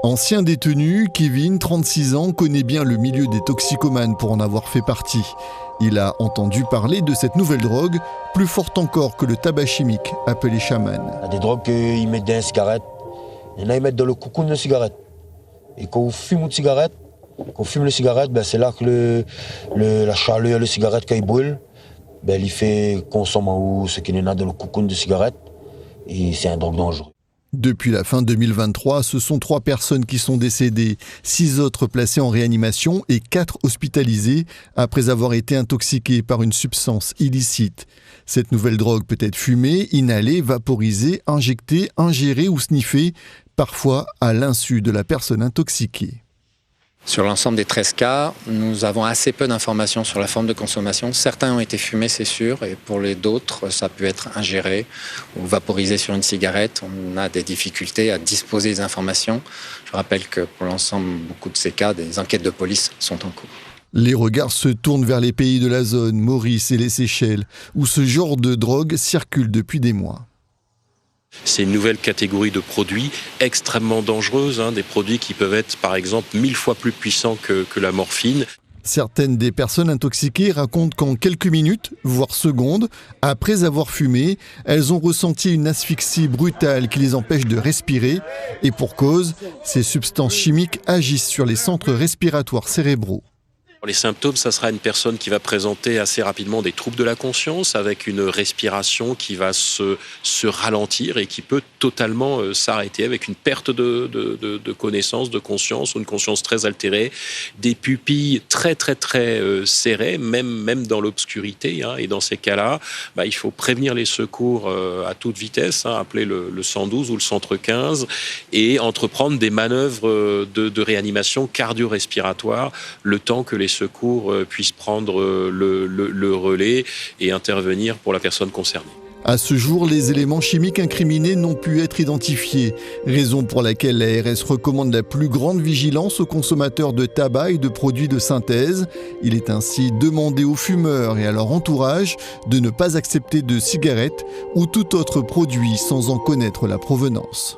Ancien détenu, Kevin, 36 ans, connaît bien le milieu des toxicomanes pour en avoir fait partie. Il a entendu parler de cette nouvelle drogue, plus forte encore que le tabac chimique, appelé chaman. Il y a des drogues qu'ils mettent dans les cigarettes. Il y en a, ils mettent dans le cocoon de cigarette. Et quand on fume une cigarette, c'est là que la chaleur, le cigarette, quand il brûle, il fait consommer ce qu'il y en a dans le cocoon de cigarette. Et c'est un drogue dangereux. Depuis la fin 2023, ce sont 3 personnes qui sont décédées, 6 autres placées en réanimation et 4 hospitalisées après avoir été intoxiquées par une substance illicite. Cette nouvelle drogue peut être fumée, inhalée, vaporisée, injectée, ingérée ou sniffée, parfois à l'insu de la personne intoxiquée. Sur l'ensemble des 13 cas, nous avons assez peu d'informations sur la forme de consommation. Certains ont été fumés, c'est sûr, et pour les d'autres, ça peut être ingéré ou vaporisé sur une cigarette. On a des difficultés à disposer des informations. Je rappelle que pour l'ensemble, beaucoup de ces cas, des enquêtes de police sont en cours. Les regards se tournent vers les pays de la zone, Maurice et les Seychelles, où ce genre de drogue circule depuis des mois. C'est une nouvelle catégorie de produits extrêmement dangereuses, des produits qui peuvent être par exemple 1000 fois plus puissants que la morphine. Certaines des personnes intoxiquées racontent qu'en quelques minutes, voire secondes, après avoir fumé, elles ont ressenti une asphyxie brutale qui les empêche de respirer. Et pour cause, ces substances chimiques agissent sur les centres respiratoires cérébraux. Les symptômes, ça sera une personne qui va présenter assez rapidement des troubles de la conscience avec une respiration qui va se ralentir et qui peut totalement s'arrêter avec une perte de connaissance, de conscience ou une conscience très altérée, des pupilles très serrées, même dans l'obscurité. Et dans ces cas-là, il faut prévenir les secours à toute vitesse, appeler le 112 ou le centre 15 et entreprendre des manœuvres de réanimation cardio-respiratoire le temps que les secours puissent prendre le relais et intervenir pour la personne concernée. À ce jour, les éléments chimiques incriminés n'ont pu être identifiés, raison pour laquelle l'ARS recommande la plus grande vigilance aux consommateurs de tabac et de produits de synthèse. Il est ainsi demandé aux fumeurs et à leur entourage de ne pas accepter de cigarettes ou tout autre produit sans en connaître la provenance.